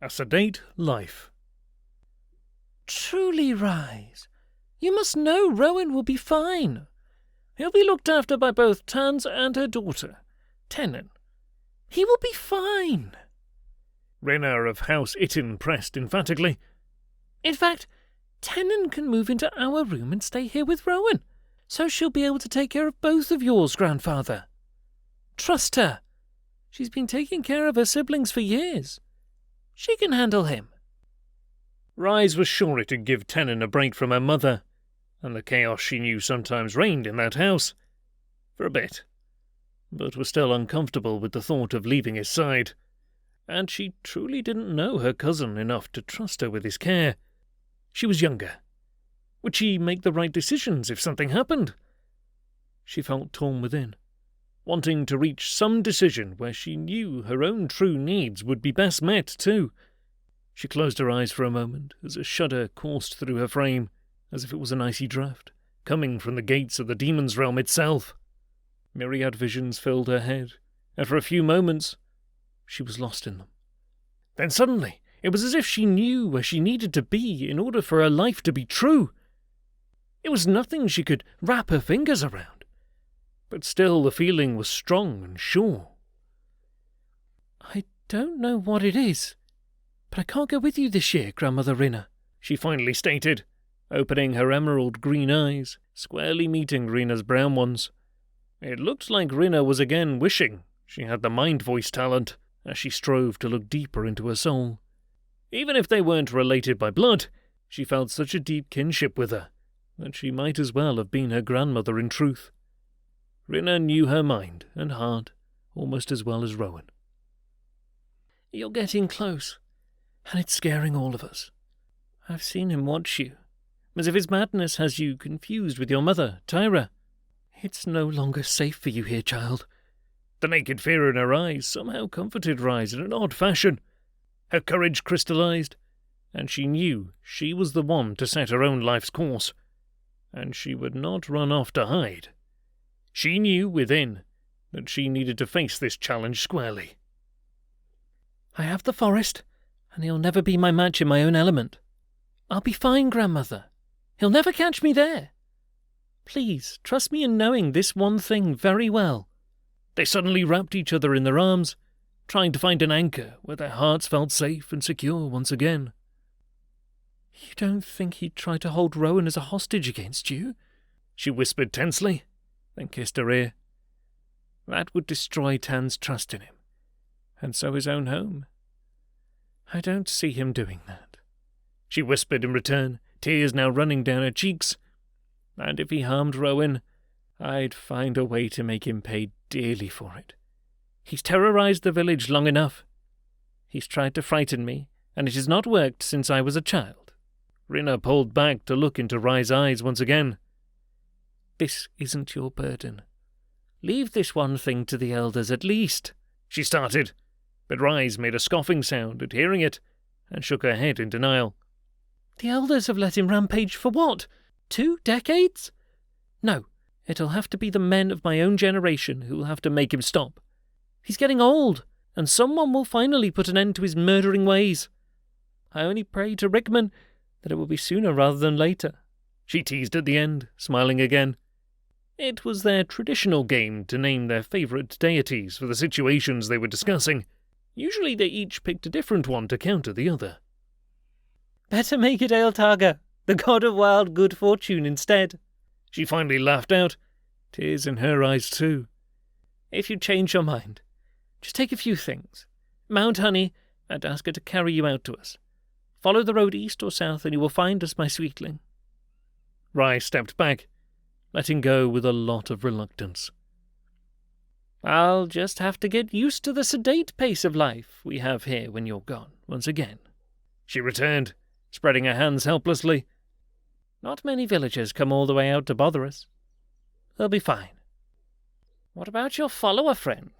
A sedate life. Truly, Ryes, you must know Rowan will be fine. He'll be looked after by both Tans and her daughter, Tayna. He will be fine. Rena of House Ittin pressed emphatically. In fact, Tayna can move into our room and stay here with Rowan, so she'll be able to take care of both of yours, grandfather. Trust her. She's been taking care of her siblings for years. She can handle him. Ryes was sure it would give Tayna a break from her mother, and the chaos she knew sometimes reigned in that house. For a bit. But was still uncomfortable with the thought of leaving his side. And she truly didn't know her cousin enough to trust her with his care. She was younger. Would she make the right decisions if something happened? She felt torn within, wanting to reach some decision where she knew her own true needs would be best met too. She closed her eyes for a moment as a shudder coursed through her frame, as if it was an icy draught, coming from the gates of the demon's realm itself. Myriad visions filled her head, and for a few moments she was lost in them. Then suddenly, it was as if she knew where she needed to be in order for her life to be true. It was nothing she could wrap her fingers around, but still the feeling was strong and sure. I don't know what it is, but I can't go with you this year, Grandmother Rena, she finally stated, opening her emerald green eyes, squarely meeting Rena's brown ones. It looked like Rena was again wishing she had the mind voice talent, as she strove to look deeper into her soul. Even if they weren't related by blood, she felt such a deep kinship with her that she might as well have been her grandmother in truth. Rena knew her mind and heart almost as well as Rowan. You're getting close, and it's scaring all of us. I've seen him watch you, as if his madness has you confused with your mother, Tayna. It's no longer safe for you here, child. The naked fear in her eyes somehow comforted Ryes in an odd fashion. Her courage crystallized, and she knew she was the one to set her own life's course, and she would not run off to hide. She knew within that she needed to face this challenge squarely. I have the forest, and he'll never be my match in my own element. I'll be fine, Grandmother. He'll never catch me there. Please, trust me in knowing this one thing very well. They suddenly wrapped each other in their arms, trying to find an anchor where their hearts felt safe and secure once again. You don't think he'd try to hold Rowan as a hostage against you? She whispered tensely, then kissed her ear. That would destroy Tan's trust in him, and so his own home. I don't see him doing that. She whispered in return, tears now running down her cheeks. And if he harmed Rowan, I'd find a way to make him pay dearly for it. He's terrorized the village long enough. He's tried to frighten me, and it has not worked since I was a child. Rena pulled back to look into Ryes' eyes once again. This isn't your burden. Leave this one thing to the elders at least, she started, but Ryes made a scoffing sound at hearing it, and shook her head in denial. The elders have let him rampage for what? 2 decades? No, it'll have to be the men of my own generation who will have to make him stop. He's getting old, and someone will finally put an end to his murdering ways. I only pray to Rickman that it will be sooner rather than later, she teased at the end, smiling again. It was their traditional game to name their favourite deities for the situations they were discussing. Usually they each picked a different one to counter the other. Better make it Eiltaga, the god of wild good fortune, instead. She finally laughed out, tears in her eyes too. If you change your mind, just take a few things. Mount Honey, and ask her to carry you out to us. Follow the road east or south, and you will find us, my sweetling. Ryes stepped back, letting go with a lot of reluctance. I'll just have to get used to the sedate pace of life we have here when you're gone, once again, she returned, spreading her hands helplessly. Not many villagers come all the way out to bother us. They'll be fine. What about your follower friend?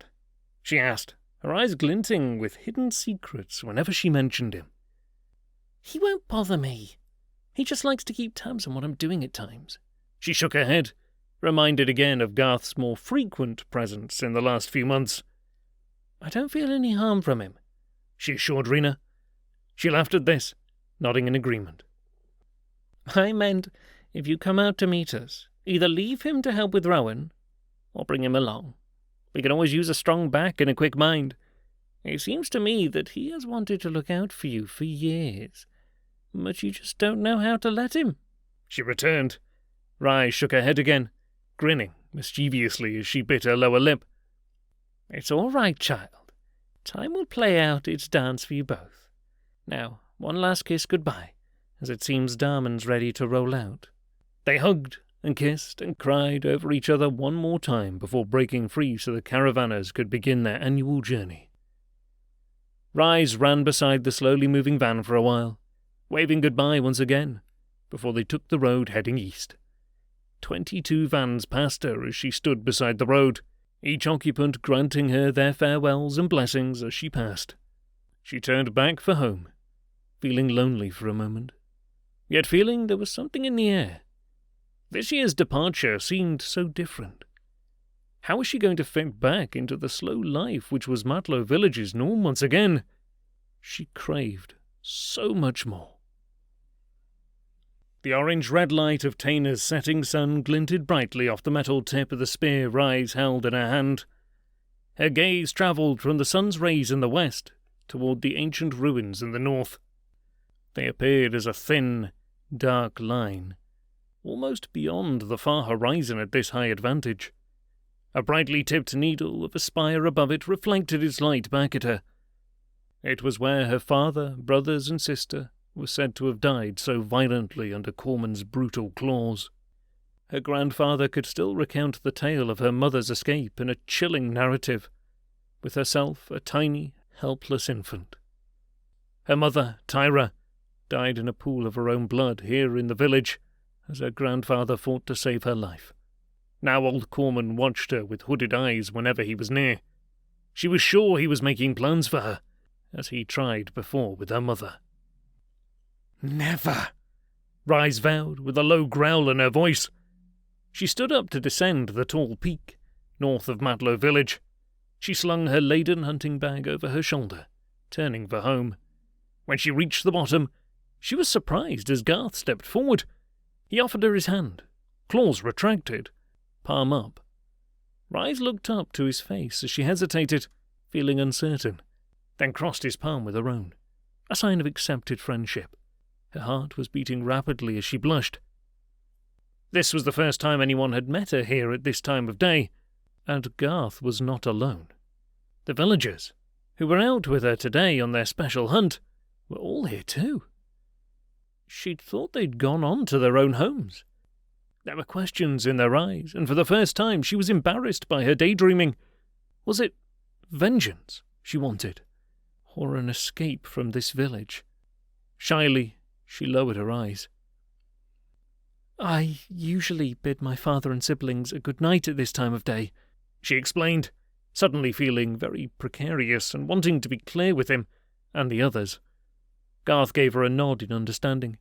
She asked, her eyes glinting with hidden secrets whenever she mentioned him. He won't bother me. He just likes to keep tabs on what I'm doing at times. She shook her head, reminded again of Garth's more frequent presence in the last few months. I don't feel any harm from him, she assured Rena. She laughed at this, nodding in agreement. I meant, if you come out to meet us, either leave him to help with Rowan, or bring him along. We can always use a strong back and a quick mind. It seems to me that he has wanted to look out for you for years, but you just don't know how to let him. She returned. Ryes shook her head again, grinning mischievously as she bit her lower lip. It's all right, child. Time will play out its dance for you both. Now, one last kiss goodbye, as it seems Darman's ready to roll out. They hugged and kissed and cried over each other one more time before breaking free so the caravanners could begin their annual journey. Ryes ran beside the slowly moving van for a while, waving goodbye once again, before they took the road heading east. 22 vans passed her as she stood beside the road, each occupant granting her their farewells and blessings as she passed. She turned back for home, feeling lonely for a moment, yet feeling there was something in the air. This year's departure seemed so different. How was she going to fit back into the slow life which was Matlow Village's norm once again? She craved so much more. The orange-red light of Tayna's setting sun glinted brightly off the metal tip of the spear Ryes held in her hand. Her gaze travelled from the sun's rays in the west toward the ancient ruins in the north. They appeared as a thin, dark line, almost beyond the far horizon at this high advantage. A brightly tipped needle of a spire above it reflected its light back at her. It was where her father, brothers and sister were said to have died so violently under Korner's brutal claws. Her grandfather could still recount the tale of her mother's escape in a chilling narrative, with herself a tiny, helpless infant. Her mother, Tayna, died in a pool of her own blood here in the village, as her grandfather fought to save her life. Now old Korner watched her with hooded eyes whenever he was near. She was sure he was making plans for her, as he tried before with her mother. "Never," Ryes vowed with a low growl in her voice. She stood up to descend the tall peak, north of Matlow Village. She slung her laden hunting bag over her shoulder, turning for home. When she reached the bottom, she was surprised as Garth stepped forward. He offered her his hand, claws retracted, palm up. Ryes looked up to his face as she hesitated, feeling uncertain, then crossed his palm with her own, a sign of accepted friendship. Her heart was beating rapidly as she blushed. This was the first time anyone had met her here at this time of day, and Garth was not alone. The villagers, who were out with her today on their special hunt, were all here too. She'd thought they'd gone on to their own homes. There were questions in their eyes, and for the first time she was embarrassed by her daydreaming. Was it vengeance she wanted, or an escape from this village? Shyly, she lowered her eyes. "I usually bid my father and siblings a good night at this time of day," she explained, suddenly feeling very precarious and wanting to be clear with him and the others. Garth gave her a nod in understanding.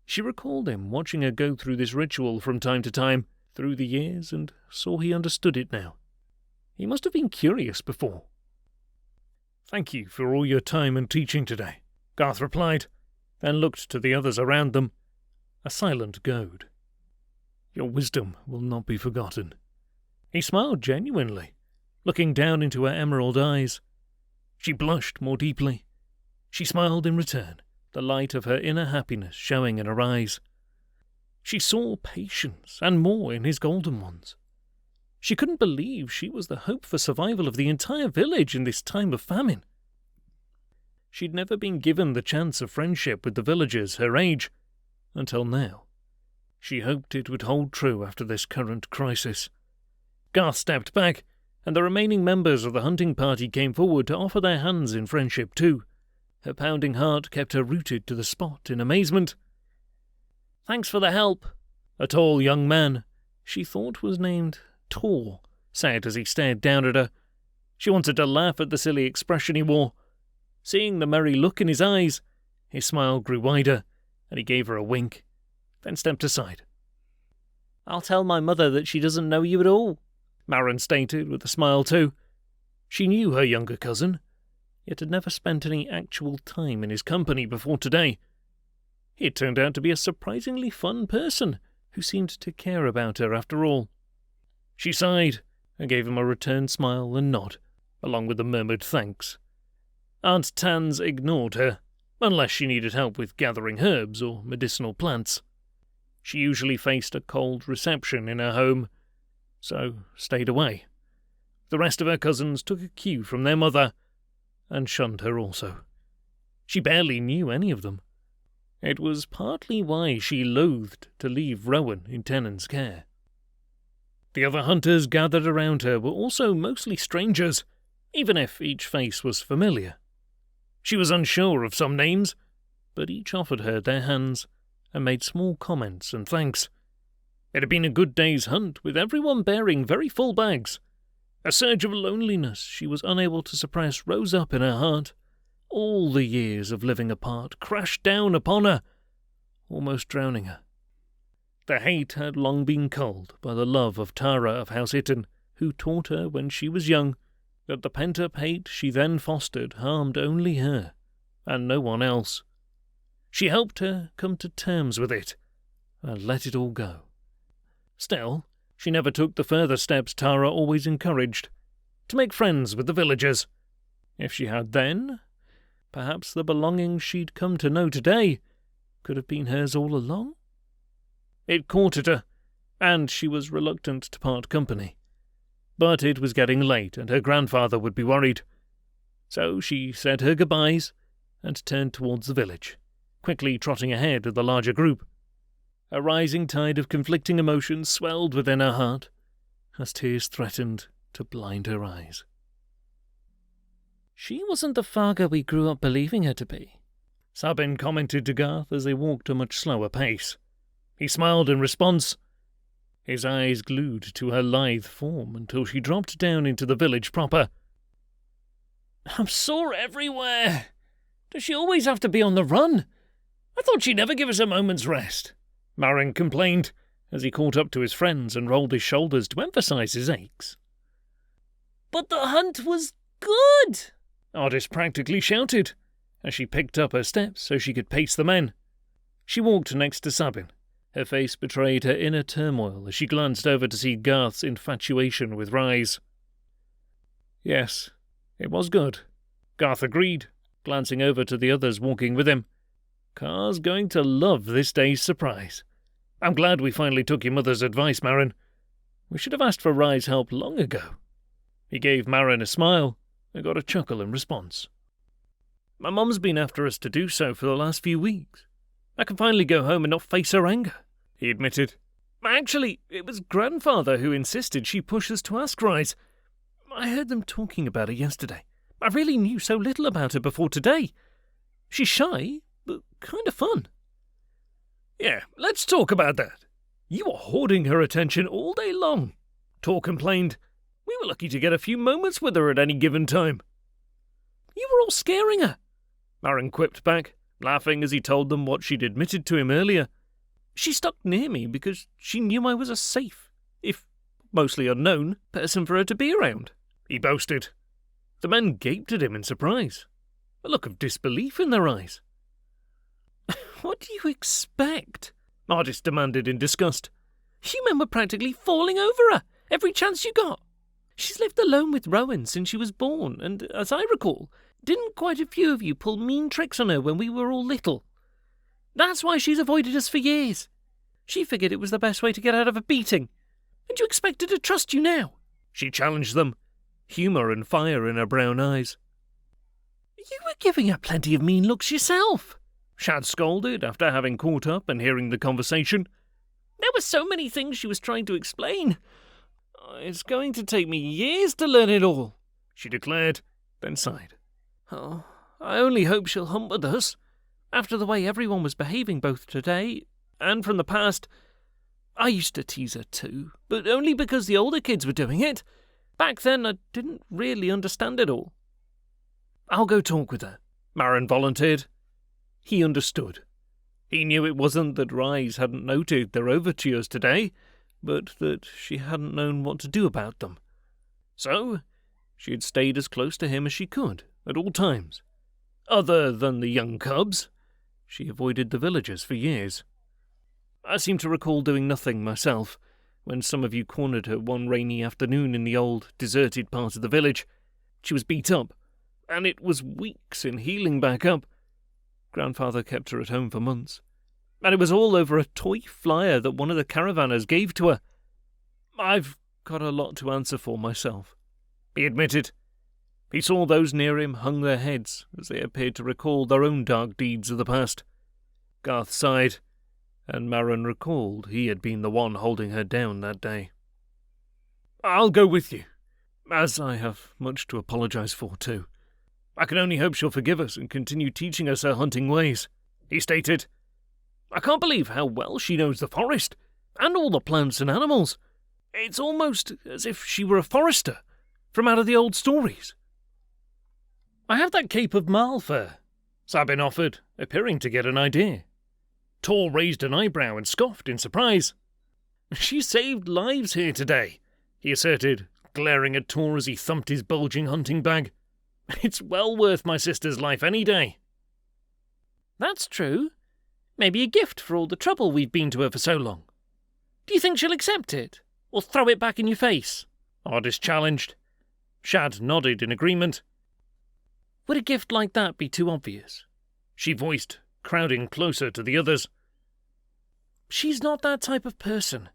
She recalled him watching her go through this ritual from time to time through the years and saw he understood it now. He must have been curious before. "Thank you for all your time and teaching today," Garth replied, then looked to the others around them, a silent goad. "Your wisdom will not be forgotten." He smiled genuinely, looking down into her emerald eyes. She blushed more deeply. She smiled in return, the light of her inner happiness showing in her eyes. She saw patience and more in his golden ones. She couldn't believe she was the hope for survival of the entire village in this time of famine. She'd never been given the chance of friendship with the villagers her age, until now. She hoped it would hold true after this current crisis. Garth stepped back, and the remaining members of the hunting party came forward to offer their hands in friendship too. Her pounding heart kept her rooted to the spot in amazement. "Thanks for the help," a tall young man, she thought was named Tor, said as he stared down at her. She wanted to laugh at the silly expression he wore. Seeing the merry look in his eyes, his smile grew wider, and he gave her a wink, then stepped aside. "I'll tell my mother that she doesn't know you at all," Maren stated with a smile too. She knew her younger cousin. yet had never spent any actual time in his company before today. He had turned out to be a surprisingly fun person who seemed to care about her after all. She sighed and gave him a return smile and nod, along with a murmured thanks. Aunt Tans ignored her, unless she needed help with gathering herbs or medicinal plants. She usually faced a cold reception in her home, so stayed away. The rest of her cousins took a cue from their mother and shunned her also. She barely knew any of them. It was partly why she loathed to leave Rowan in Tennant's care. The other hunters gathered around her were also mostly strangers, even if each face was familiar. She was unsure of some names, but each offered her their hands and made small comments and thanks. It had been a good day's hunt, with everyone bearing very full bags. A surge of loneliness she was unable to suppress rose up in her heart. All the years of living apart crashed down upon her, almost drowning her. The hate had long been culled by the love of Tara of House Itten, who taught her when she was young that the pent-up hate she then fostered harmed only her, and no one else. She helped her come to terms with it, and let it all go. Still, she never took the further steps Tara always encouraged, to make friends with the villagers. If she had then, perhaps the belongings she'd come to know today could have been hers all along. It caught at her, and she was reluctant to part company. But it was getting late, and her grandfather would be worried. So she said her goodbyes and turned towards the village, quickly trotting ahead of the larger group. A rising tide of conflicting emotions swelled within her heart, as tears threatened to blind her eyes. She wasn't the Farga we grew up believing her to be, Sabin commented to Garth as they walked a much slower pace. He smiled in response, his eyes glued to her lithe form until she dropped down into the village proper. I'm sore everywhere. Does she always have to be on the run? I thought she'd never give us a moment's rest, Marin complained as he caught up to his friends and rolled his shoulders to emphasize his aches. But the hunt was good, Ardis practically shouted as she picked up her steps so she could pace the men. She walked next to Sabin. Her face betrayed her inner turmoil as she glanced over to see Garth's infatuation with Ryes. Yes, it was good, Garth agreed, glancing over to the others walking with him. Car's going to love this day's surprise. I'm glad we finally took your mother's advice, Marin. We should have asked for Ryes' help long ago. He gave Marin a smile and got a chuckle in response. My mum's been after us to do so for the last few weeks. I can finally go home and not face her anger, he admitted. Actually, it was Grandfather who insisted she push us to ask Ryes. I heard them talking about her yesterday. I really knew so little about her before today. She's shy, but kind of fun. Yeah, let's talk about that. You were hoarding her attention all day long, Tor complained. We were lucky to get a few moments with her at any given time. You were all scaring her, Marin quipped back, laughing as he told them what she'd admitted to him earlier. She stuck near me because she knew I was a safe, if mostly unknown, person for her to be around, he boasted. The men gaped at him in surprise, a look of disbelief in their eyes. What do you expect? Ardis demanded in disgust. You men were practically falling over her every chance you got. She's lived alone with Rowan since she was born, and, as I recall, didn't quite a few of you pull mean tricks on her when we were all little? That's why she's avoided us for years. She figured it was the best way to get out of a beating. And you expect her to trust you now? She challenged them, humour and fire in her brown eyes. You were giving her plenty of mean looks yourself, Shad scolded after having caught up and hearing the conversation. There were so many things she was trying to explain. It's going to take me years to learn it all, she declared, then sighed. Oh, I only hope she'll hunt with us. After the way everyone was behaving both today and from the past. I used to tease her too, but only because the older kids were doing it. Back then I didn't really understand it all. I'll go talk with her, Marin volunteered. He understood. He knew it wasn't that Ryes hadn't noted their overtures today, but that she hadn't known what to do about them. So she had stayed as close to him as she could at all times. Other than the young cubs, she avoided the villagers for years. I seem to recall doing nothing myself, when some of you cornered her one rainy afternoon in the old, deserted part of the village. She was beat up, and it was weeks in healing back up. Grandfather kept her at home for months, and it was all over a toy flyer that one of the caravanners gave to her. I've got a lot to answer for myself, he admitted. He saw those near him hung their heads as they appeared to recall their own dark deeds of the past. Garth sighed, and Marin recalled he had been the one holding her down that day. I'll go with you, as I have much to apologise for too. I can only hope she'll forgive us and continue teaching us her hunting ways, he stated. I can't believe how well she knows the forest, and all the plants and animals. It's almost as if she were a forester, from out of the old stories. I have that cape of marl fur, Sabin offered, appearing to get an idea. Tor raised an eyebrow and scoffed in surprise. She saved lives here today, he asserted, glaring at Tor as he thumped his bulging hunting bag. It's well worth my sister's life any day. That's true. Maybe a gift for all the trouble we've been to her for so long. Do you think she'll accept it, or throw it back in your face? Ardis challenged. Shad nodded in agreement. Would a gift like that be too obvious? She voiced, crowding closer to the others. She's not that type of person.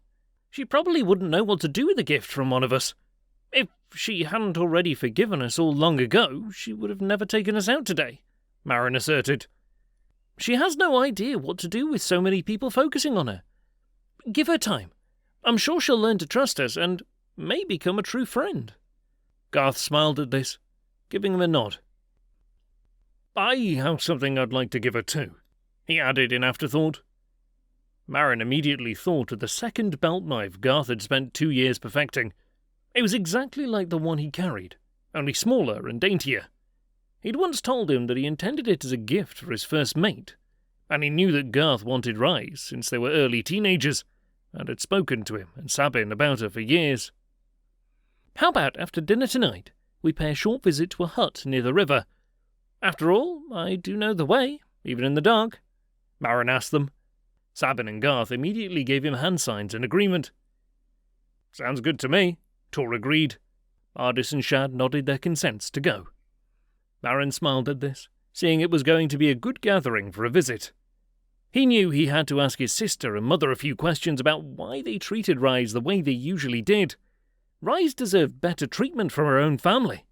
She probably wouldn't know what to do with a gift from one of us. If she hadn't already forgiven us all long ago, she would have never taken us out today, Marin asserted. She has no idea what to do with so many people focusing on her. Give her time. I'm sure she'll learn to trust us and may become a true friend. Garth smiled at this, giving him a nod. I have something I'd like to give her too, he added in afterthought. Marin immediately thought of the second belt knife Garth had spent 2 years perfecting. It was exactly like the one he carried, only smaller and daintier. He'd once told him that he intended it as a gift for his first mate, and he knew that Garth wanted Ryes since they were early teenagers, and had spoken to him and Sabin about her for years. How about after dinner tonight, we pay a short visit to a hut near the river? After all, I do know the way, even in the dark, Marin asked them. Sabin and Garth immediately gave him hand signs in agreement. Sounds good to me, Tor agreed. Ardis and Shad nodded their consents to go. Marin smiled at this, seeing it was going to be a good gathering for a visit. He knew he had to ask his sister and mother a few questions about why they treated Ryes the way they usually did. Ryes deserved better treatment from her own family.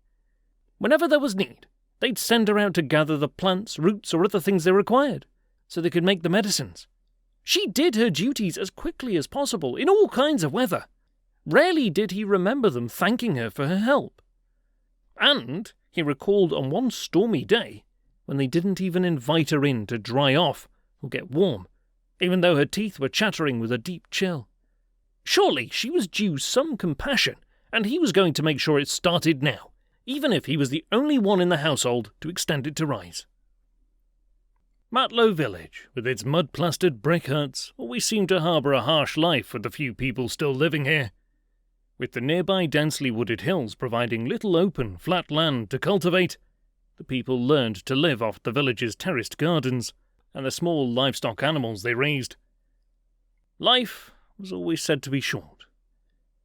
Whenever there was need, they'd send her out to gather the plants, roots, or other things they required, so they could make the medicines. She did her duties as quickly as possible, in all kinds of weather. Rarely did he remember them thanking her for her help. And he recalled on one stormy day when they didn't even invite her in to dry off or get warm, even though her teeth were chattering with a deep chill. Surely she was due some compassion, and he was going to make sure it started now, even if he was the only one in the household to extend it to Ryes. Matlow Village, with its mud-plastered brick huts, always seemed to harbour a harsh life for the few people still living here. With the nearby densely wooded hills providing little open, flat land to cultivate, the people learned to live off the village's terraced gardens and the small livestock animals they raised. Life was always said to be short.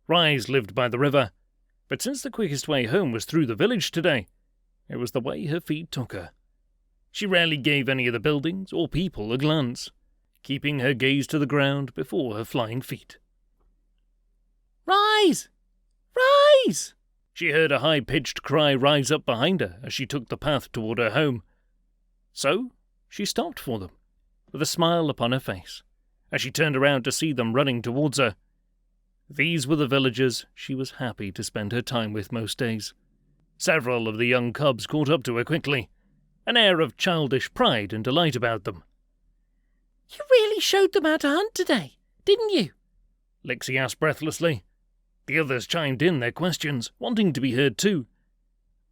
Ryes lived by the river, but since the quickest way home was through the village today, it was the way her feet took her. She rarely gave any of the buildings or people a glance, keeping her gaze to the ground before her flying feet. Ryes! Ryes! She heard a high-pitched cry rise up behind her as she took the path toward her home. So she stopped for them, with a smile upon her face, as she turned around to see them running towards her. These were the villagers she was happy to spend her time with most days. Several of the young cubs caught up to her quickly, an air of childish pride and delight about them. You really showed them how to hunt today, didn't you? Lixie asked breathlessly. The others chimed in their questions, wanting to be heard too.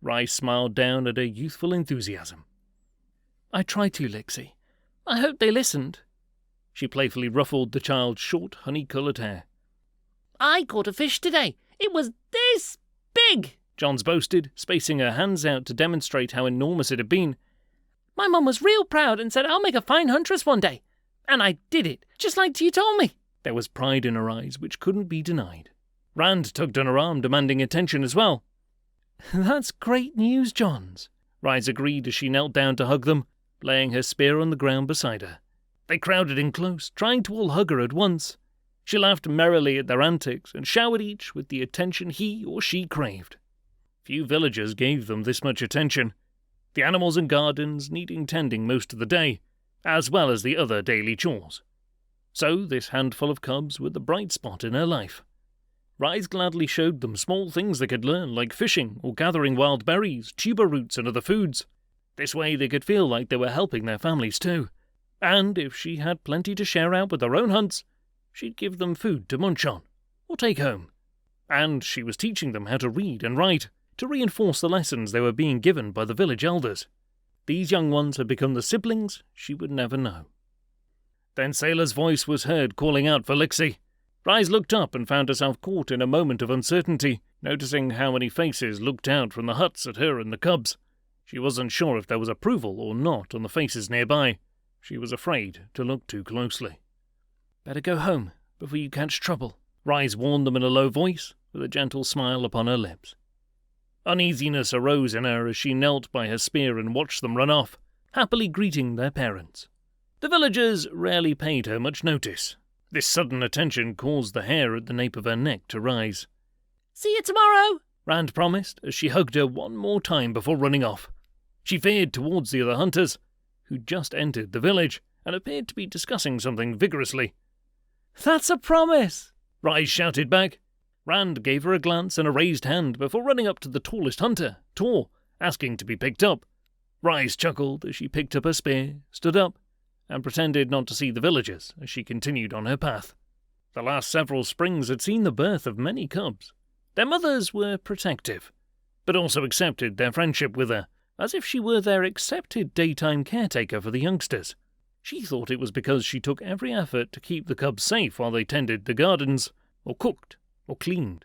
Ryes smiled down at her youthful enthusiasm. I tried to, Lixie. I hope they listened. She playfully ruffled the child's short, honey-coloured hair. I caught a fish today. It was this big, Johns boasted, spacing her hands out to demonstrate how enormous it had been. My mum was real proud and said I'll make a fine huntress one day. And I did it, just like you told me. There was pride in her eyes which couldn't be denied. Rand tugged on her arm, demanding attention as well. That's great news, Johns, Ryes agreed as she knelt down to hug them, laying her spear on the ground beside her. They crowded in close, trying to all hug her at once. She laughed merrily at their antics and showered each with the attention he or she craved. Few villagers gave them this much attention, the animals and gardens needing tending most of the day, as well as the other daily chores. So this handful of cubs were the bright spot in her life. Ryes gladly showed them small things they could learn, like fishing or gathering wild berries, tuber roots and other foods. This way they could feel like they were helping their families too. And if she had plenty to share out with their own hunts, she'd give them food to munch on, or take home. And she was teaching them how to read and write, to reinforce the lessons they were being given by the village elders. These young ones had become the siblings she would never know. Then Sailor's voice was heard calling out for Lixie. Ryes looked up and found herself caught in a moment of uncertainty, noticing how many faces looked out from the huts at her and the cubs. She wasn't sure if there was approval or not on the faces nearby. She was afraid to look too closely. Better go home before you catch trouble, Ryes warned them in a low voice, with a gentle smile upon her lips. Uneasiness arose in her as she knelt by her spear and watched them run off, happily greeting their parents. The villagers rarely paid her much notice. This sudden attention caused the hair at the nape of her neck to rise. See you tomorrow, Rand promised as she hugged her one more time before running off. She veered towards the other hunters, who'd just entered the village and appeared to be discussing something vigorously. That's a promise, Ryes shouted back. Rand gave her a glance and a raised hand before running up to the tallest hunter, Tor, asking to be picked up. Ryes chuckled as she picked up her spear, stood up, and pretended not to see the villagers as she continued on her path. The last several springs had seen the birth of many cubs. Their mothers were protective, but also accepted their friendship with her, as if she were their accepted daytime caretaker for the youngsters. She thought it was because she took every effort to keep the cubs safe while they tended the gardens, or cooked, or cleaned.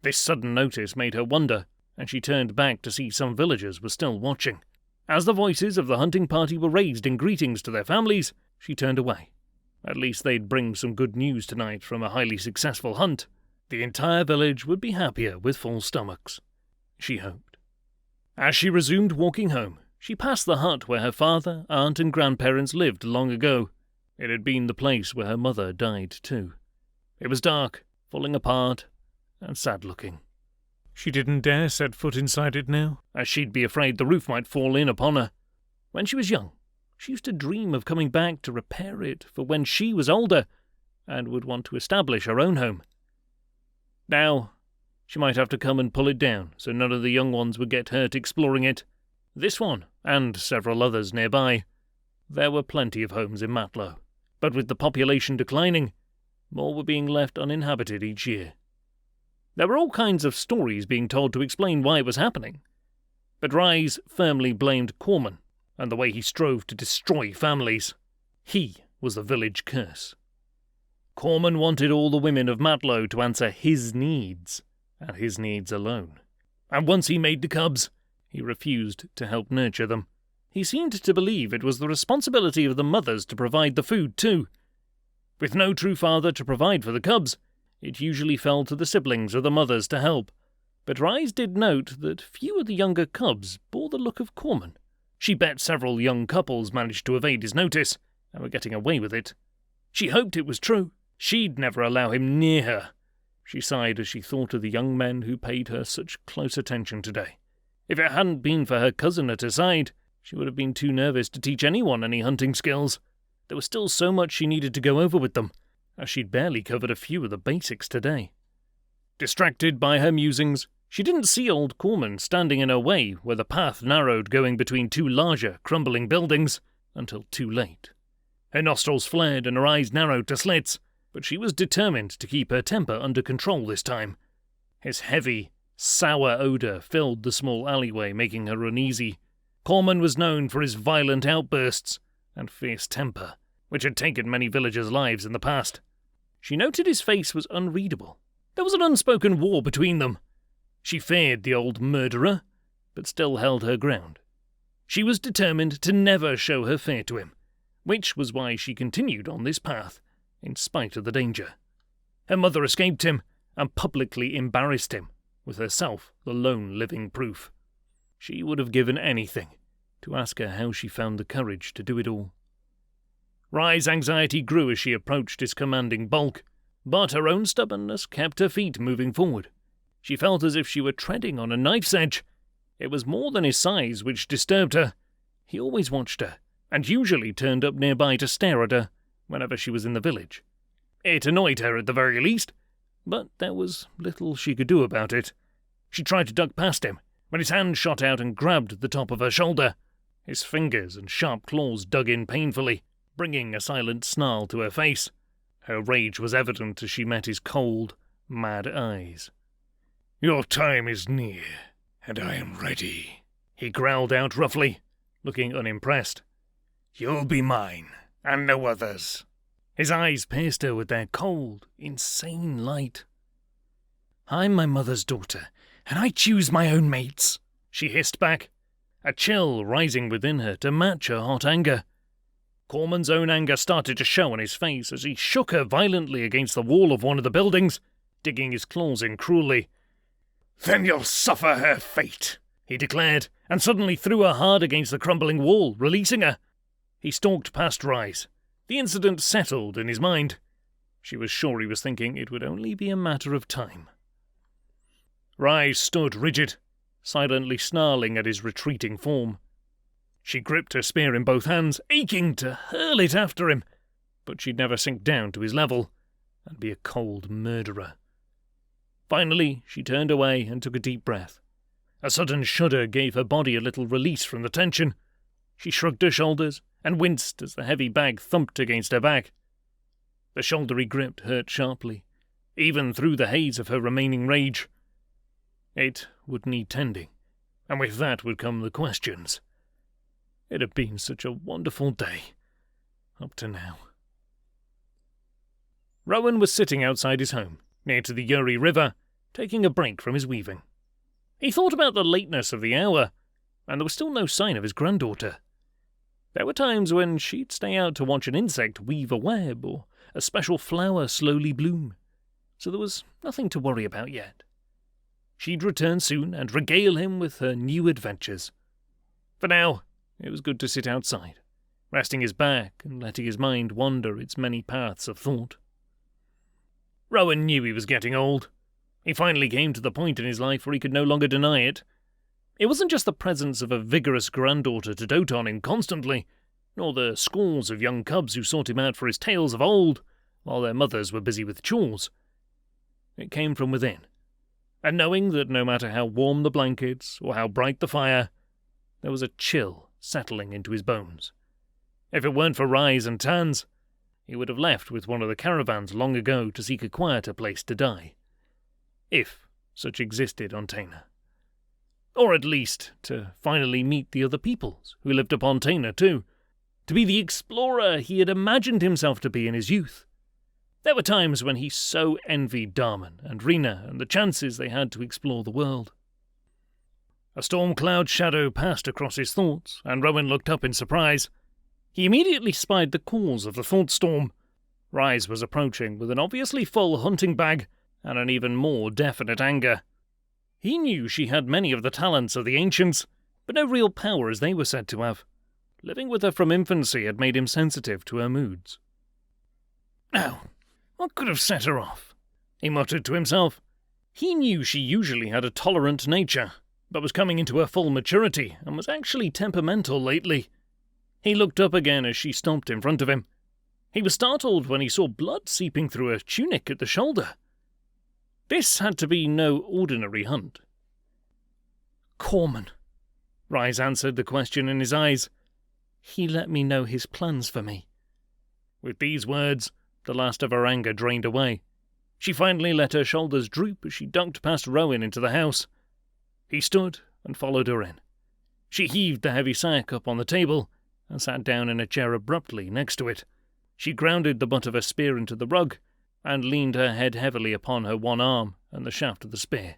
This sudden notice made her wonder, and she turned back to see some villagers were still watching. As the voices of the hunting party were raised in greetings to their families, she turned away. At least they'd bring some good news tonight from a highly successful hunt. The entire village would be happier with full stomachs, she hoped. As she resumed walking home, she passed the hut where her father, aunt and grandparents lived long ago. It had been the place where her mother died too. It was dark, falling apart, and sad-looking. She didn't dare set foot inside it now, as she'd be afraid the roof might fall in upon her. When she was young, she used to dream of coming back to repair it for when she was older and would want to establish her own home. Now, she might have to come and pull it down so none of the young ones would get hurt exploring it. This one, and several others nearby. There were plenty of homes in Matlow, but with the population declining, more were being left uninhabited each year. There were all kinds of stories being told to explain why it was happening, but Ryes firmly blamed Korner and the way he strove to destroy families. He was the village curse. Korner wanted all the women of Matlow to answer his needs, and his needs alone. And once he made the cubs, he refused to help nurture them. He seemed to believe it was the responsibility of the mothers to provide the food too. With no true father to provide for the cubs, it usually fell to the siblings or the mothers to help. But Ryes did note that few of the younger cubs bore the look of Korner. She bet several young couples managed to evade his notice and were getting away with it. She hoped it was true. She'd never allow him near her. She sighed as she thought of the young men who paid her such close attention today. If it hadn't been for her cousin at her side, she would have been too nervous to teach anyone any hunting skills. There was still so much she needed to go over with them, as she'd barely covered a few of the basics today. Distracted by her musings, she didn't see old Korner standing in her way where the path narrowed going between two larger, crumbling buildings, until too late. Her nostrils flared and her eyes narrowed to slits, but she was determined to keep her temper under control this time. His heavy, sour odour filled the small alleyway, making her uneasy. Korner was known for his violent outbursts and fierce temper, which had taken many villagers' lives in the past. She noted his face was unreadable. There was an unspoken war between them. She feared the old murderer, but still held her ground. She was determined to never show her fear to him, which was why she continued on this path, in spite of the danger. Her mother escaped him and publicly embarrassed him, with herself the lone living proof. She would have given anything to ask her how she found the courage to do it all. Ryes' anxiety grew as she approached his commanding bulk, but her own stubbornness kept her feet moving forward. She felt as if she were treading on a knife's edge. It was more than his size which disturbed her. He always watched her, and usually turned up nearby to stare at her whenever she was in the village. It annoyed her at the very least, but there was little she could do about it. She tried to duck past him, when his hand shot out and grabbed the top of her shoulder. His fingers and sharp claws dug in painfully, bringing a silent snarl to her face. Her rage was evident as she met his cold, mad eyes. "Your time is near, and I am ready," he growled out roughly, looking unimpressed. "You'll be mine, and no others." His eyes pierced her with their cold, insane light. "I'm my mother's daughter, and I choose my own mates," she hissed back, a chill rising within her to match her hot anger. Corman's own anger started to show on his face as he shook her violently against the wall of one of the buildings, digging his claws in cruelly. "Then you'll suffer her fate," he declared, and suddenly threw her hard against the crumbling wall, releasing her. He stalked past Ryes. The incident settled in his mind. She was sure he was thinking it would only be a matter of time. Ryes stood rigid, silently snarling at his retreating form. She gripped her spear in both hands, aching to hurl it after him, but she'd never sink down to his level and be a cold murderer. Finally, she turned away and took a deep breath. A sudden shudder gave her body a little release from the tension. She shrugged her shoulders and winced as the heavy bag thumped against her back. The shoulder he gripped hurt sharply, even through the haze of her remaining rage. It would need tending, and with that would come the questions. It had been such a wonderful day, up to now. Rowan was sitting outside his home, near to the Uri River, taking a break from his weaving. He thought about the lateness of the hour, and there was still no sign of his granddaughter. There were times when she'd stay out to watch an insect weave a web or a special flower slowly bloom, so there was nothing to worry about yet. She'd return soon and regale him with her new adventures. For now, it was good to sit outside, resting his back and letting his mind wander its many paths of thought. Rowan knew he was getting old. He finally came to the point in his life where he could no longer deny it. It wasn't just the presence of a vigorous granddaughter to dote on him constantly, nor the scores of young cubs who sought him out for his tales of old, while their mothers were busy with chores. It came from within, and knowing that no matter how warm the blankets or how bright the fire, there was a chill settling into his bones. If it weren't for Ryes and Tans, he would have left with one of the caravans long ago to seek a quieter place to die. If such existed on Tayna. Or at least to finally meet the other peoples who lived upon Tayna too. To be the explorer he had imagined himself to be in his youth. There were times when he so envied Darman and Rena and the chances they had to explore the world. A storm cloud shadow passed across his thoughts, and Rowan looked up in surprise. He immediately spied the cause of the thought storm. Ryes was approaching with an obviously full hunting bag and an even more definite anger. He knew she had many of the talents of the ancients, but no real power as they were said to have. Living with her from infancy had made him sensitive to her moods. Now, what could have set her off? He muttered to himself. He knew she usually had a tolerant nature, but was coming into her full maturity and was actually temperamental lately. He looked up again as she stomped in front of him. He was startled when he saw blood seeping through her tunic at the shoulder. This had to be no ordinary hunt. Korman, Ryes answered the question in his eyes. He let me know his plans for me. With these words, the last of her anger drained away. She finally let her shoulders droop as she ducked past Rowan into the house. He stood and followed her in. She heaved the heavy sack up on the table and sat down in a chair abruptly next to it. She grounded the butt of her spear into the rug and leaned her head heavily upon her one arm and the shaft of the spear.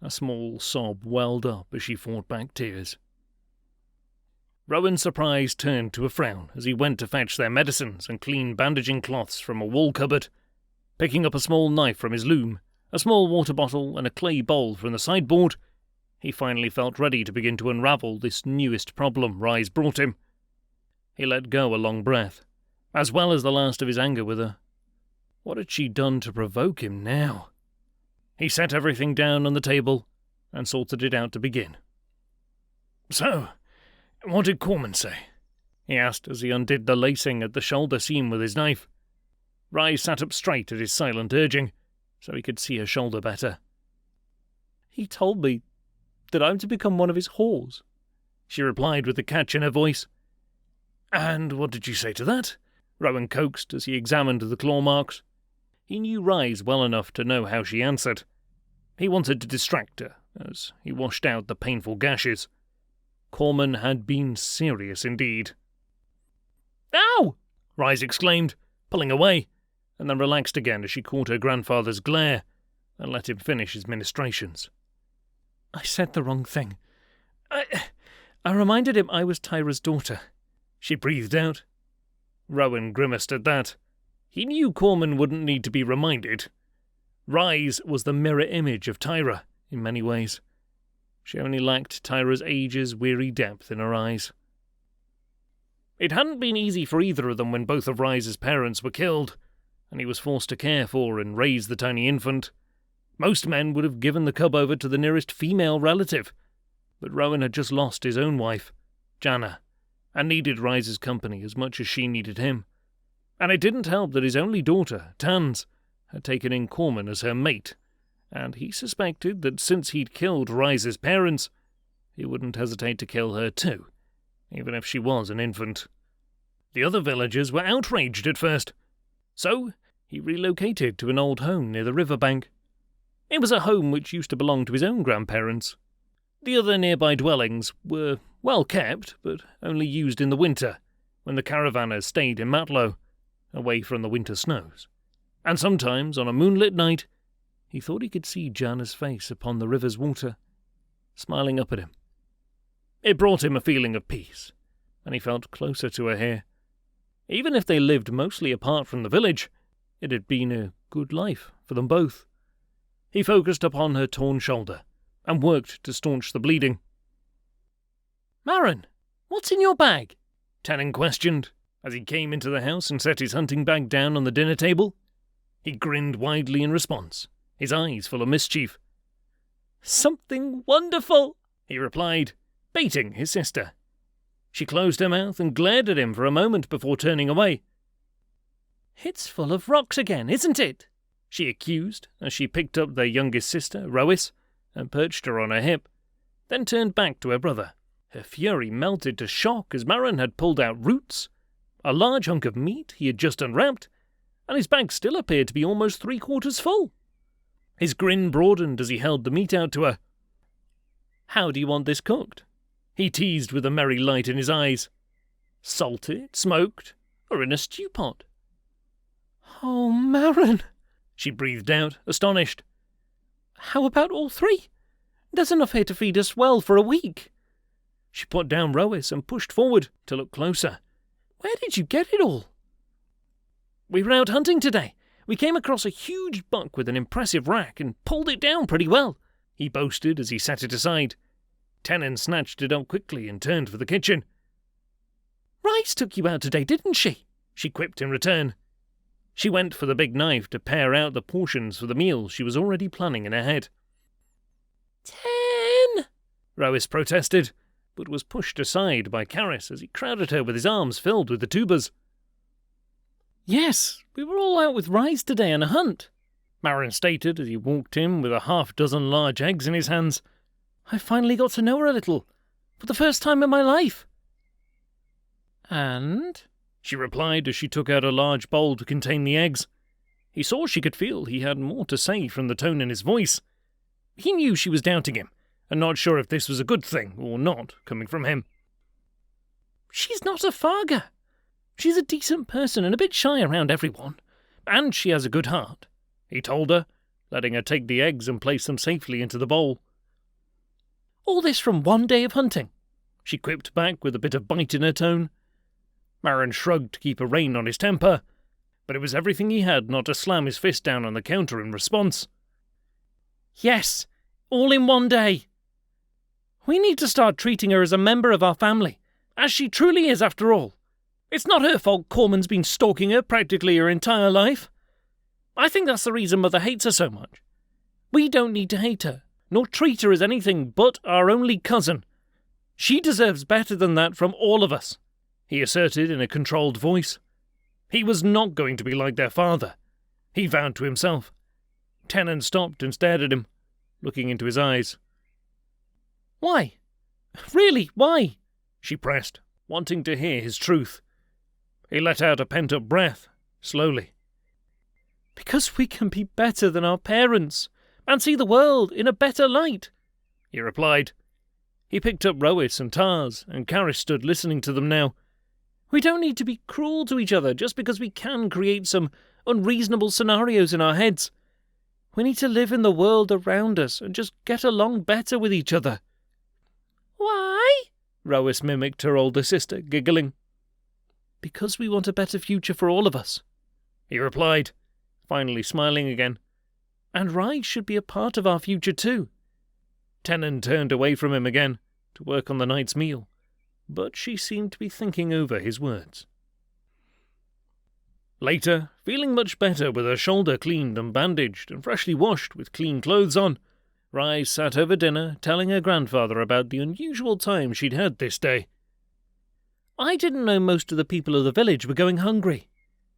A small sob welled up as she fought back tears. Rowan's surprise turned to a frown as he went to fetch their medicines and clean bandaging cloths from a wall cupboard. Picking up a small knife from his loom, a small water bottle and a clay bowl from the sideboard, he finally felt ready to begin to unravel this newest problem Ryes brought him. He let go a long breath, as well as the last of his anger with her. What had she done to provoke him now? He set everything down on the table and sorted it out to begin. "So, what did Korner say?" he asked as he undid the lacing at the shoulder seam with his knife. Ryes sat up straight at his silent urging, so he could see her shoulder better. "He told me that I'm to become one of his whores," she replied with a catch in her voice. "And what did you say to that?" Rowan coaxed as he examined the claw marks. He knew Ryes well enough to know how she answered. He wanted to distract her, as he washed out the painful gashes. Korner had been serious indeed. "Ow!" Ryes exclaimed, pulling away, and then relaxed again as she caught her grandfather's glare and let him finish his ministrations. "I said the wrong thing. I reminded him I was Tyra's daughter," she breathed out. Rowan grimaced at that. He knew Korner wouldn't need to be reminded. Ryes was the mirror image of Tyra, in many ways. She only lacked Tyra's age's weary depth in her eyes. It hadn't been easy for either of them when both of Ryes's parents were killed, and he was forced to care for and raise the tiny infant. Most men would have given the cub over to the nearest female relative, but Rowan had just lost his own wife, Jana, and needed Ryes's company as much as she needed him. And it didn't help that his only daughter, Tans, had taken in Korner as her mate, and he suspected that since he'd killed Ryes's parents, he wouldn't hesitate to kill her too, even if she was an infant. The other villagers were outraged at first, so he relocated to an old home near the riverbank. It was a home which used to belong to his own grandparents. The other nearby dwellings were well kept, but only used in the winter, when the caravanners stayed in Matlow, away from the winter snows. And sometimes, on a moonlit night, he thought he could see Jana's face upon the river's water, smiling up at him. It brought him a feeling of peace, and he felt closer to her here. Even if they lived mostly apart from the village, it had been a good life for them both. He focused upon her torn shoulder, and worked to staunch the bleeding. "Marin, what's in your bag?" Tayna questioned, as he came into the house and set his hunting bag down on the dinner table. He grinned widely in response, his eyes full of mischief. "Something wonderful," he replied, baiting his sister. She closed her mouth and glared at him for a moment before turning away. "It's full of rocks again, isn't it?" she accused as she picked up their youngest sister, Ryes, and perched her on her hip, then turned back to her brother. Her fury melted to shock as Marin had pulled out roots, a large hunk of meat he had just unwrapped, and his bag still appeared to be almost 3/4 full. His grin broadened as he held the meat out to her. "How do you want this cooked?" he teased with a merry light in his eyes. "Salted, smoked, or in a stew pot?" "Oh, Marin," she breathed out, astonished. "How about all three? There's enough here to feed us well for a week." She put down Ryes and pushed forward to look closer. "Where did you get it all?" "We were out hunting today. We came across a huge buck with an impressive rack and pulled it down pretty well," he boasted as he set it aside. Tayna snatched it up quickly and turned for the kitchen. "Ryes took you out today, didn't she?" she quipped in return. She went for the big knife to pare out the portions for the meal she was already planning in her head. "Ten!" Ryes protested, but was pushed aside by Karis as he crowded her with his arms filled with the tubers. "Yes, we were all out with Ryes today on a hunt," Marin stated as he walked in with a 6 large eggs in his hands. "I finally got to know her a little, for the first time in my life." "And?" she replied as she took out a large bowl to contain the eggs. He saw she could feel he had more to say from the tone in his voice. He knew she was doubting him, and not sure if this was a good thing or not, coming from him. "She's not a Farga. She's a decent person and a bit shy around everyone, and she has a good heart," he told her, letting her take the eggs and place them safely into the bowl. All this from one day of hunting," she quipped back with a bit of bite in her tone. Maren shrugged to keep a rein on his temper, but it was everything he had not to slam his fist down on the counter in response. "Yes, all in one day. We need to start treating her as a member of our family, as she truly is after all. It's not her fault Corman's been stalking her practically her entire life. I think that's the reason Mother hates her so much. We don't need to hate her, nor treat her as anything but our only cousin. She deserves better than that from all of us," he asserted in a controlled voice. He was not going to be like their father, he vowed to himself. Tayna stopped and stared at him, looking into his eyes. "Why? Really, why?" she pressed, wanting to hear his truth. He let out a pent-up breath, slowly. "Because we can be better than our parents, and see the world in a better light," he replied. He picked up Ryes and Tars, and Karis stood listening to them now. "We don't need to be cruel to each other just because we can create some unreasonable scenarios in our heads. We need to live in the world around us and just get along better with each other." "Why?" Ryes mimicked her older sister, giggling. "Because we want a better future for all of us," he replied, finally smiling again. "And Ryes should be a part of our future too." Tayna turned away from him again to work on the night's meal, but she seemed to be thinking over his words. Later, feeling much better with her shoulder cleaned and bandaged and freshly washed with clean clothes on, Ryes sat over dinner telling her grandfather about the unusual time she'd had this day. "I didn't know most of the people of the village were going hungry,"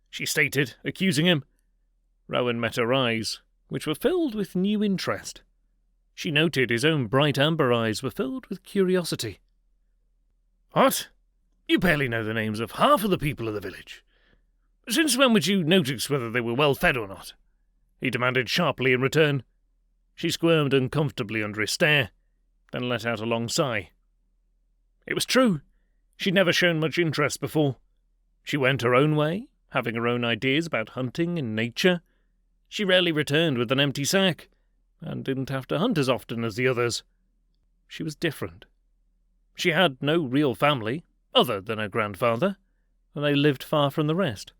she stated, accusing him. Rowan met her eyes, which were filled with new interest. She noted his own bright amber eyes were filled with curiosity. "What? You barely know the names of half of the people of the village. Since when would you notice whether they were well fed or not?" he demanded sharply in return. She squirmed uncomfortably under his stare, then let out a long sigh. It was true. She'd never shown much interest before. She went her own way, having her own ideas about hunting and nature. She rarely returned with an empty sack, and didn't have to hunt as often as the others. She was different. She had no real family, other than her grandfather, and they lived far from the rest.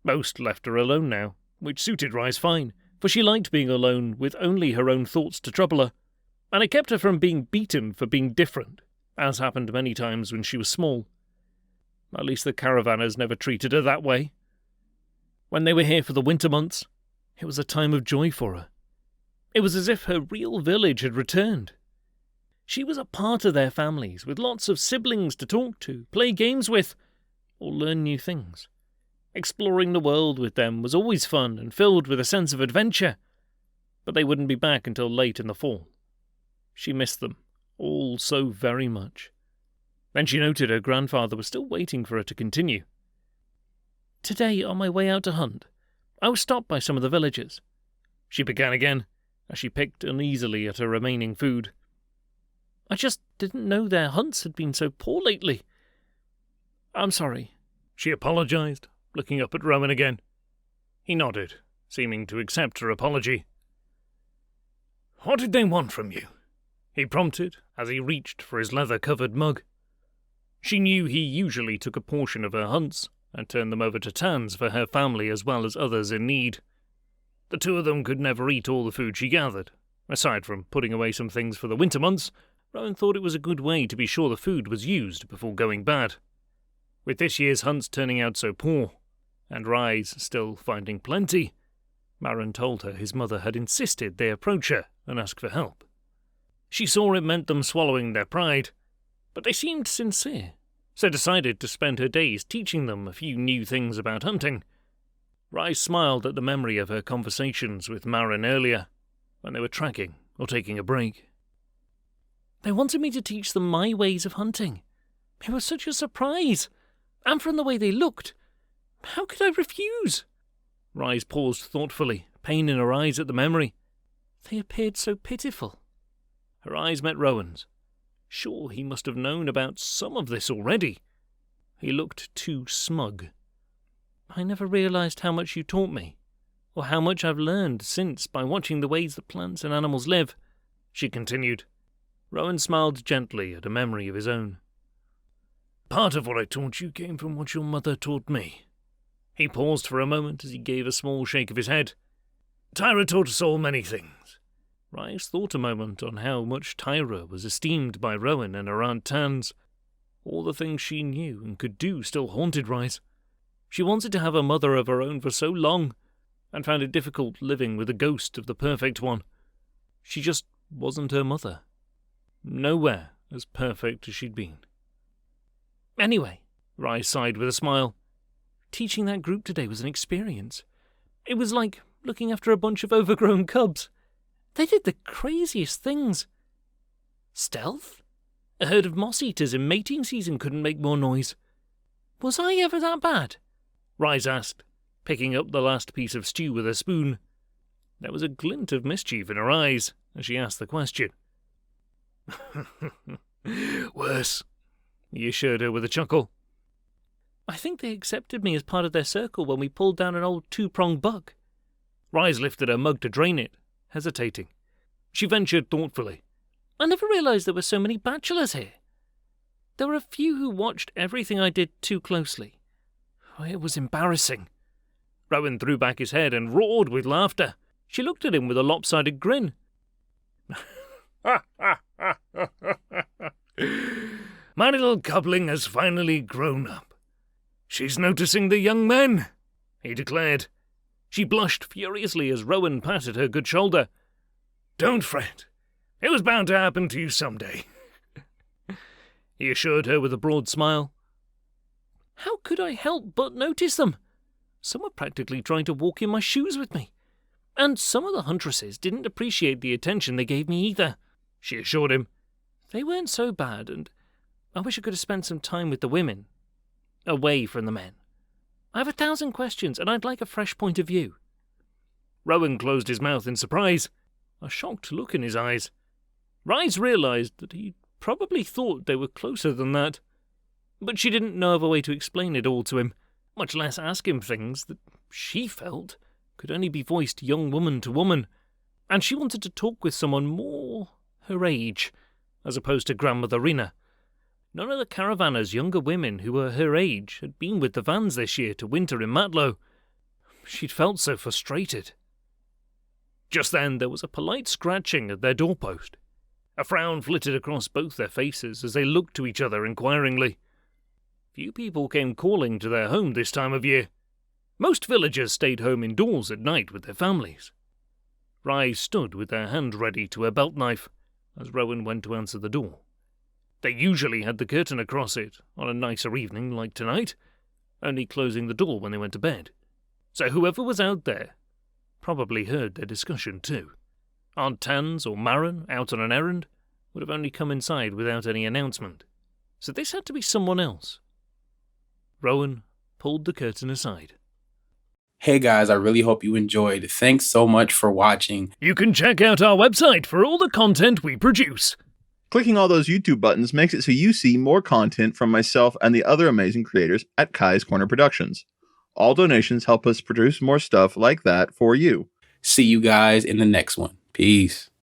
Most left her alone now, which suited Ryes fine, for she liked being alone with only her own thoughts to trouble her, and it kept her from being beaten for being different, as happened many times when she was small. At least the caravanners never treated her that way. When they were here for the winter months, it was a time of joy for her. It was as if her real village had returned. She was a part of their families, with lots of siblings to talk to, play games with, or learn new things. Exploring the world with them was always fun and filled with a sense of adventure, but they wouldn't be back until late in the fall. She missed them, all so very much. Then she noted her grandfather was still waiting for her to continue. "Today, on my way out to hunt, I was stopped by some of the villagers," she began again, as she picked uneasily at her remaining food. "I just didn't know their hunts had been so poor lately. I'm sorry," she apologized, looking up at Rowan again. He nodded, seeming to accept her apology. "What did they want from you?" he prompted as he reached for his leather-covered mug. She knew he usually took a portion of her hunts and turned them over to Tans for her family as well as others in need. The two of them could never eat all the food she gathered. Aside from putting away some things for the winter months, Rowan thought it was a good way to be sure the food was used before going bad. With this year's hunts turning out so poor, and Ryes still finding plenty, Maren told her his mother had insisted they approach her and ask for help. She saw it meant them swallowing their pride, but they seemed sincere, so decided to spend her days teaching them a few new things about hunting. Ryes smiled at the memory of her conversations with Maren earlier, when they were tracking or taking a break. "They wanted me to teach them my ways of hunting. It was such a surprise, and from the way they looked, how could I refuse?" Ryes paused thoughtfully, pain in her eyes at the memory. "They appeared so pitiful." Her eyes met Rowan's. Sure, he must have known about some of this already. He looked too smug. "I never realized how much you taught me, or how much I've learned since by watching the ways that plants and animals live," she continued. Rowan smiled gently at a memory of his own. Part of what I taught you came from what your mother taught me. He paused for a moment as he gave a small shake of his head. Tyra taught us all many things. Ryes thought a moment on how much Tyra was esteemed by Rowan and her Aunt Tans. All the things she knew and could do still haunted Ryes. She wanted to have a mother of her own for so long, and found it difficult living with the ghost of the perfect one. She just wasn't her mother. Nowhere as perfect as she'd been. Anyway, Ryes sighed with a smile. Teaching that group today was an experience. It was like looking after a bunch of overgrown cubs. They did the craziest things. Stealth? A herd of moss-eaters in mating season couldn't make more noise. Was I ever that bad? Ryes asked, picking up the last piece of stew with a spoon. There was a glint of mischief in her eyes as she asked the question. Worse, he assured her with a chuckle. I think they accepted me as part of their circle when we pulled down an old two-pronged buck. Ryes lifted her mug to drain it, hesitating. She ventured thoughtfully. I never realised there were so many bachelors here. There were a few who watched everything I did too closely. It was embarrassing. Rowan threw back his head and roared with laughter. She looked at him with a lopsided grin. My little coupling has finally grown up. She's noticing the young men, he declared. She blushed furiously as Rowan patted her good shoulder. Don't fret. It was bound to happen to you someday, he assured her with a broad smile. How could I help but notice them? Some were practically trying to walk in my shoes with me. And some of the huntresses didn't appreciate the attention they gave me either, she assured him. They weren't so bad, and I wish I could have spent some time with the women, away from the men. I have 1,000 questions, and I'd like a fresh point of view. Rowan closed his mouth in surprise, a shocked look in his eyes. Ryes realised that he probably thought they were closer than that, but she didn't know of a way to explain it all to him, much less ask him things that she felt could only be voiced young woman to woman, and she wanted to talk with someone more her age, as opposed to Grandmother Rena. None of the caravanner's younger women who were her age had been with the Vans this year to winter in Matlow. She'd felt so frustrated. Just then there was a polite scratching at their doorpost. A frown flitted across both their faces as they looked to each other inquiringly. Few people came calling to their home this time of year. Most villagers stayed home indoors at night with their families. Ryes stood with her hand ready to her belt knife as Rowan went to answer the door. They usually had the curtain across it on a nicer evening like tonight, only closing the door when they went to bed. So whoever was out there probably heard their discussion too. Aunt Tans or Marin, out on an errand, would have only come inside without any announcement. So this had to be someone else. Rowan pulled the curtain aside. Hey guys, I really hope you enjoyed. Thanks so much for watching. You can check out our website for all the content we produce. Clicking all those YouTube buttons makes it so you see more content from myself and the other amazing creators at Kai's Korner Productions. All donations help us produce more stuff like that for you. See you guys in the next one. Peace.